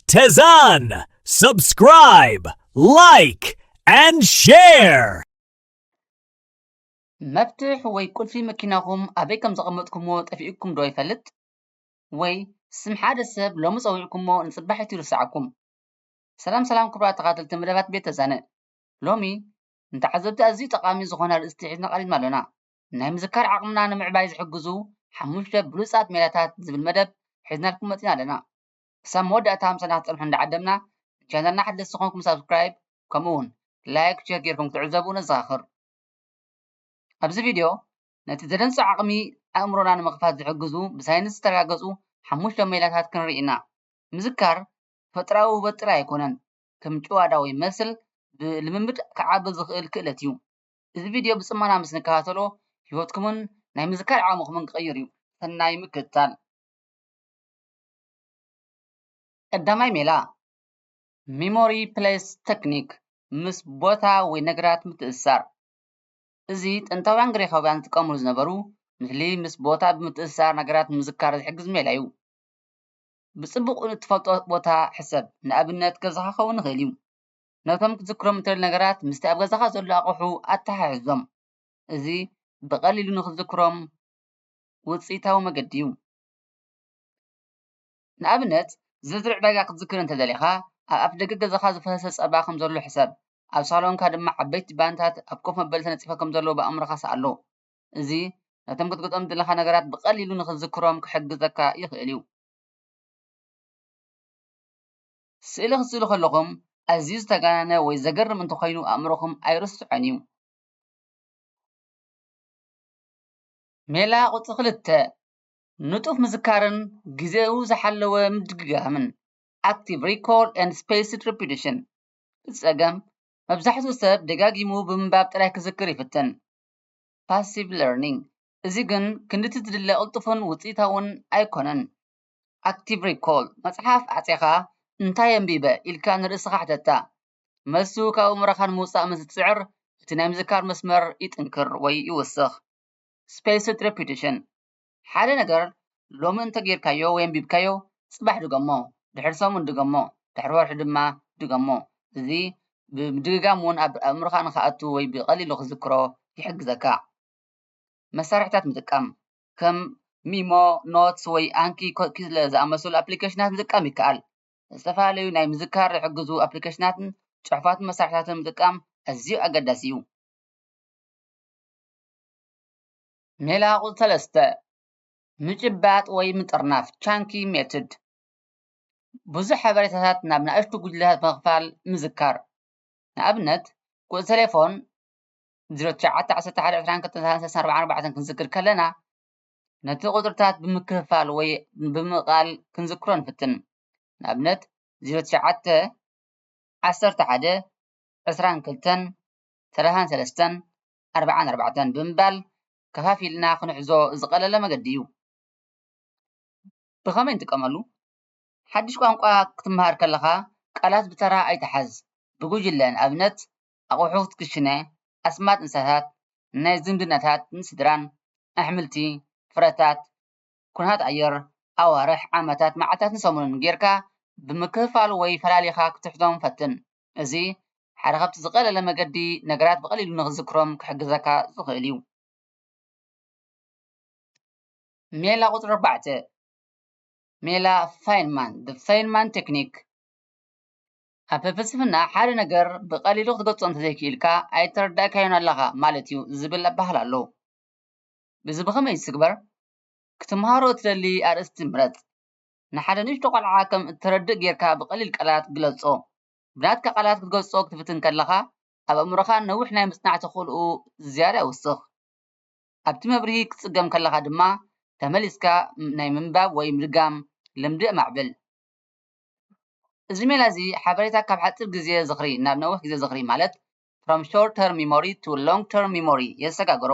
Tezan! Subscribe, like, and share! مفتح وي كل في مكيناكم أبيكم زغمتكم مو تفيقكم دوي فلت وي سم حاد السب لو مصوعكم مو نصبح ترسعكم سلام كبرات تقاتل تمربات بيت زانه لومي انت عزبت أزي تقامي زغونا الاستعيدنا قليل مالنا ناي مذكر عقمنا نمعبايز حقزو حموشة بلوسات ميلاتات زبل مدب حيثنا لكم متنا لنا سام ودأ تام سنات الحن عدمنا جانا حد لسخونكم سبسكرايب كمون لايك شير كيركم تعزبون الزاخر ኣብዚ ቪድዮ ነቲ ዘደንፅዕ ዓቕሚ ኣእምሮና ንምኽፋት ዝሕግዙ ብሳይንስ ዝተረጋገፁ 5 ሜላታት ክንርኢ ኢና። ምዝካር ተፈጥሮኣዊ ውበት ጥራይ ኣይኮነን፣ ከም ጭዋዳ ወይ መስል ብልምምድ ክዓቢ ዝኽእል ክእለት እዩ። እዚ ቪድዮ ብፅሞና ምስ ንከታተሎ ሂወትኩምን ናይ ምዝካር ዓቕምኹምን ክቕይር እዩ። ሰናይ ምክትታል። ቀዳማይ ሜላ ሜሞሪ ፕሌስ ቴክኒክ ምስ ቦታ ወይ ነገራት ምትእስሳር። እዚ ጥንታውያን ግሪካውያን ዝጥቀምሉ ዝነበሩ ምስሊ ምስ ቦታ ብምትእስሳር ነገራት ምዝካር ዝሕግዝ ሜላ እዩ። ብፅቡቅ እትፈልጦ ቦታ ሕሰብ፣ ንኣብነት ገዛኻ ክኸውን ይኽእል እዩ። ነቶም ክትዝክሮም እትደሊ ነገራት ምስቲ ኣብ ገዛኻ ዘሎ ኣቑሑ ኣተሓሕዞም። እዚ ብቐሊሉ ንክትዝክሮም ውፅኢታዊ መገዲ እዩ። ንኣብነት ዝርዝር ዕዳጋ ክትዝክር እንተደሊኻ ኣብ ኣፍ ደገ ገዛኻ ዝፈሰሰ ፀባ ከም ዘሎ ሕሰብ። ኣብ ሳሎንካ ድማ ዓበይቲ ባንታት ኣብ ኮፍ መበሊ ተነፂፈ ከም ዘሎ ብኣእምሮኻ ሰኣሎ። እዚ ነቶም ክትገዝኦም ዘለካ ነገራት ብቐሊሉ ንክትዝክሮም ክሕግዘካ ይኽእል እዩ። ስእሊ ክትስእሉ ከለኹም ኣዝዩ ዝተጋነነ ወይ ዘገርም እንተኮይኑ ኣእምሮኹም ኣይርስዖን እዩ። ሜላ ቁፅሪ 2 ንጡፍ ምዝካርን ግዜኡ ዝሓለወ ምድግጋምን active recall and spaced repetition። ብፀገም መብዛሕትኡ ሰብ ደጋጊሙ ብምንባብ ጥራይ ክዝክር ይፍትን passive learning። እዚ ግን ክንድቲ ዝድለ ቅልጡፍን ውፅኢታውን ኣይኮነን። active recall መፅሓፍ ዓፂኻ እንታይ ኣንቢበ ኢልካ ንርእስኻ ሕተታ መልሱ ካብ ኣእምሮኻ ንምውፃእ ምስ ትፅዕር እቲ ናይ ምዝካር መስመር ይጥንክር ወይ ይውስኽ። spaced repetition ሓደ ነገር ሎሚ እንተጌርካዮ ወይ ኣንቢብካዮ ፅባሕ ድገሞ፣ ድሕሪ ሰሙን ድገሞ፣ ድሕሪ ወርሒ ድማ ድገሞ። እዚ ብምድግጋም እውን ኣብ ኣእምሮኻ ንክኣቱ ወይ ብቐሊሉ ክዝክሮ ይሕግዘካ። መሳርሕታት ምጥቃም ከም ሚሞ፣ ኖትስ ወይ ኣንኪ ዝኣመሰሉ ኣፕሊኬሽናት ምጥቃም ይከኣል። ዝተፈላለዩ ናይ ምዝካር ዝሕግዙ ኣፕሊኬሽናትን ፅሑፋትን መሳርሕታትን ምጥቃም ኣዝዩ ኣገዳሲ እዩ። ሜላ ቁፅሪ 3 ምጭባጥ ወይ ምጥርናፍ ቻንኪ ሜትድ። ብዙሕ ሓበሬታታት ናብ ንኣሽቱ ጉጅለታት ብምኽፋል ምዝካር። ንኣብነት ቁፅሪ ቴሌፎን 09112234 ክንዝክር ከለና ነቲ ቁፅርታት ብምክፍፋል ወይ ብምቃል ክንዝክሮ ንፍትን። ንኣብነት 0911223344 ብምባል ከፋፊልና ክንሕዞ ዝቐለለ መገዲ እዩ። ብኸመይ ንጥቀመሉ? ሓድሽ ቋንቋ ክትምሃር ከለኻ ቃላት ብተራ ኣይትሓዝ፣ ብጉጅለ። ንኣብነት ኣቑሑት ክሽነ፣ ኣስማት እንስሳታት፣ ናይ ዝምድናታትን ስድራን፣ ኣሕምልቲ፣ ፍረታት፣ ኩነታት ኣየር፣ ኣዋርሕ፣ ዓመታት፣ መዓልታትን ሰሙንን ጌርካ ብምክፍፋል ወይ ፈላሊኻ ክትሕዞም ፈትን። እዚ ሓደ ካብቲ ዝቐለለ መገዲ ነገራት ብቐሊሉ ንክትዝክሮም ክሕግዘካ ዝኽእል እዩ። ሜላ ቁፅሪ 4 ሜላ ፋይንማን ፋይንማን ቴክኒክ። ኣብ ፍልስፍና ሓደ ነገር ብቐሊሉ ክትገልፆ እንተዘይክኢልካ ኣይተረዳእካዮን ኣለኻ ማለት እዩ ዝብል ኣባህላ ኣሎ። እዚ ብኸመይ ዝትግበር? ክትምሃሮ እትደሊ ኣርእስቲ ምረፅ። ንሓደ ንእሽቶ ቆልዓ ከም እትረድእ ጌርካ ብቐሊል ቃላት ግለፆ። ብናትካ ቃላት ክትገልፆ ክትፍትን ከለኻ ኣብ ኣእምሮኻ ነዊሕ ናይ ምፅናዕ ተኽእልኡ ዝያዳ ይውስኽ። ኣብቲ መብርሂ ክትፅገም ከለኻ ድማ ተመሊስካ ናይ ምንባብ ወይ ምድጋም ልምዲ ማዕብል። እዚ ሜላ እዚ ሓበሬታ ካብ ሓፂር ግዜ ዝኽሪ ናብ ነዊሕ ግዜ ዝኽሪ ማለት from short term memory to long term memory የሰጋግሮ።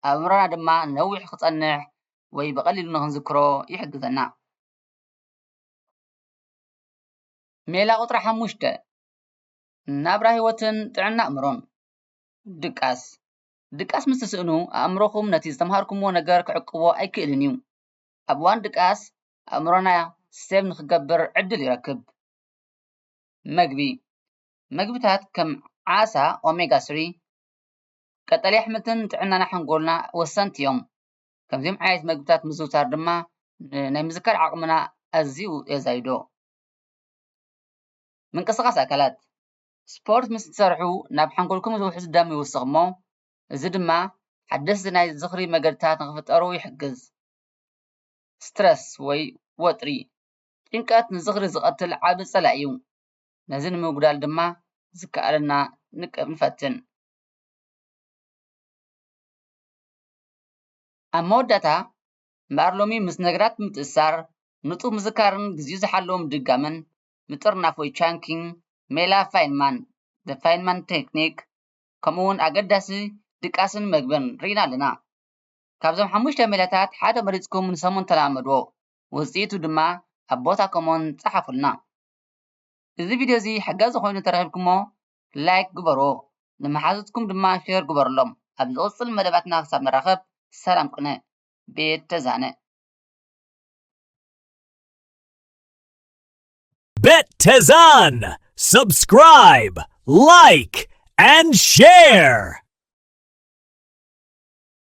ኣእምሮና ድማ ነዊሕ ክፀንሕ ወይ ብቐሊሉ ንክንዝክሮ ይሕግዘና። ሜላ ቁፅሪ 5 ናብራ ሂወትን ጥዕና ኣእምሮን ድቃስ። ድቃስ ምስ ትስእኑ ኣእምሮኹም ነቲ ዝተምሃርኩምዎ ነገር ክዕቅቦ ኣይክእልን እዩ። ኣብ እዋን ድቃስ ኣእምሮና سيف نخجبر عدل يركب. مجبتات كم عاسا أوميغا 3 قتل أحمتن تعنا نحن قولنا وسنت يوم كم زي عايز مجبتات مزوتار دما نمذكر عقمنا أزيو يزايدو. من قصقاس أكلات سبورت مستسرحو ناب حنقولكم زوحز دام يوسغمو زي دما حدث ناي زخري مجرتات نغفتقرو يحجز. سترس وي وطري ጭንቀት ንዝኽሪ ዝቐትል ዓብ ፀላእ እዩ። ነዚ ንምጉዳል ድማ ዝከኣለና ንቅብ ንፈትን። ኣብ መወዳእታ እምበኣር ሎሚ ምስ ነገራት ምትእስሳር ንጡፍ ምዝካርን ግዚኡ ዝሓለወ ምድጋምን ምጥርናፍ ወይ ቻንኪንግ ሜላ ፋይንማን ዘ ፋይንማን ቴክኒክ ከምኡውን ኣገዳሲ ድቃስን መግብን ርኢና ኣለና። ካብዞም 5 ሜላታት ሓደ መሪፅኩም ንሰሙን ተላመድዎ ውፅኢቱ ድማ ኣብ ቦታ ኮመን ጻሓፉልና። እዚ ቪድዮ እዚ ሓጋዚ ኮይኑ ተረኺብኩሞ ላይክ ግበሮ ንመሓዙትኩም ድማ ሼር ግበረሎም። ኣብ ዝቕፅል መደባትና ክሳብ ንራኸብ ሰላም ቅነ ቤት ተዛነ Bet Tezan! Subscribe, like, and share!